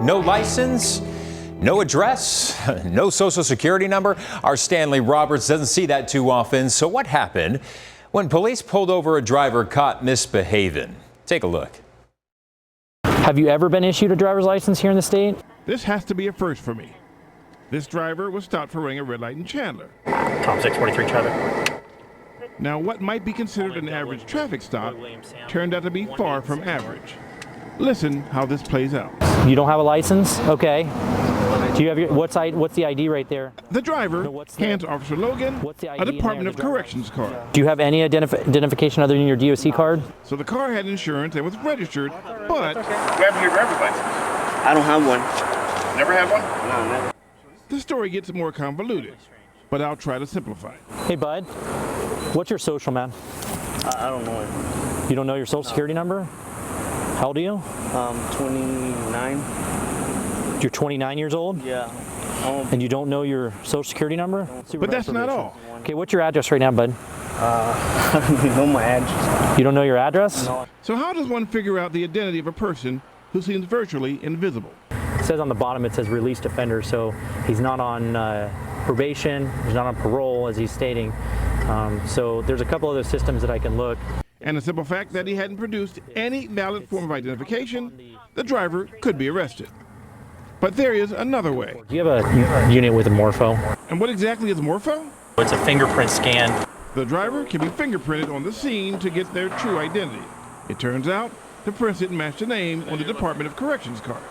No license, no address, no social security number. Our Stanley Roberts doesn't see that too often. So what happened when police pulled over a driver caught misbehaving? Take a look. Have you ever been issued a driver's license here in the state? This has to be a first for me. This driver was stopped for running a red light in Chandler. Tom 643 traffic. Now, what might be considered an average traffic stop turned out to be far from average. Listen how this plays out. You don't have a license? Okay. Do you have your what's the ID right there? The driver hands Officer Logan what's the a ID Department of Corrections card. Do you have any identification other than your DOC card? So the car had insurance and was registered, but You have your driver's license? I don't have one. Never had one? No, never. the story gets more convoluted. But I'll try to simplify it. Hey, bud. What's your social, man? I don't know it. You don't know your social security number? How old are you? 29. You're 29 years old? Yeah. And you don't know your social security number? But that's not all. Okay, what's your address right now, bud? I don't even know my address. You don't know your address? No. So how does one figure out the identity of a person who seems virtually invisible? It says on the bottom, it says released offender, so he's not on probation, he's not on parole, as he's stating. So there's a couple other systems that I can look. And the simple fact that he hadn't produced any valid form of identification, the driver could be arrested. But there is another way. Do you have a unit with a morpho? And what exactly is morpho? It's a fingerprint scan. The driver can be fingerprinted on the scene to get their true identity. It turns out the prints didn't match the name on the Department of Corrections card.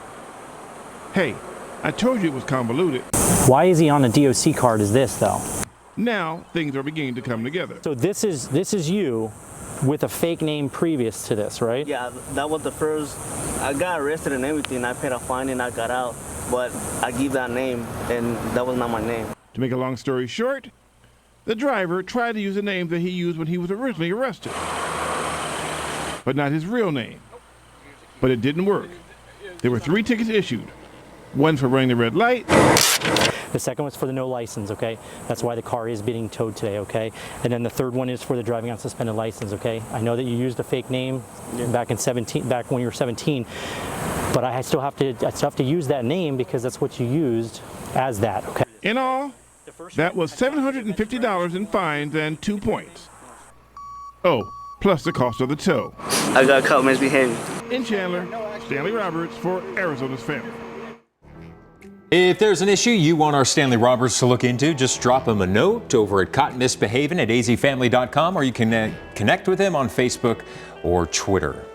Hey, I told you it was convoluted. Why is he on a DOC card is this, though? Now things are beginning to come together. So this is you with a fake name previous to this, right? Yeah, that was the first. I got arrested and everything. I paid a fine and I got out. But I gave that name and that was not my name. To make a long story short, the driver tried to use a name that he used when he was originally arrested, but not his real name. But it didn't work. There were 3 tickets issued. One for running the red light. The second was for the no license, okay? That's why the car is being towed today, okay? And then the third one is for the driving on suspended license, okay? I know that you used a fake name back when you were 17, but I still have to use that name because that's what you used as that, okay? In all, that was $750 in fines and 2 points. Oh, plus the cost of the tow. I got caught misbehaving. In Chandler, Stanley Roberts for Arizona's Family. If there's an issue you want our Stanley Roberts to look into, just drop him a note over at caught misbehaving@azfamily.com, or you can connect with him on Facebook or Twitter.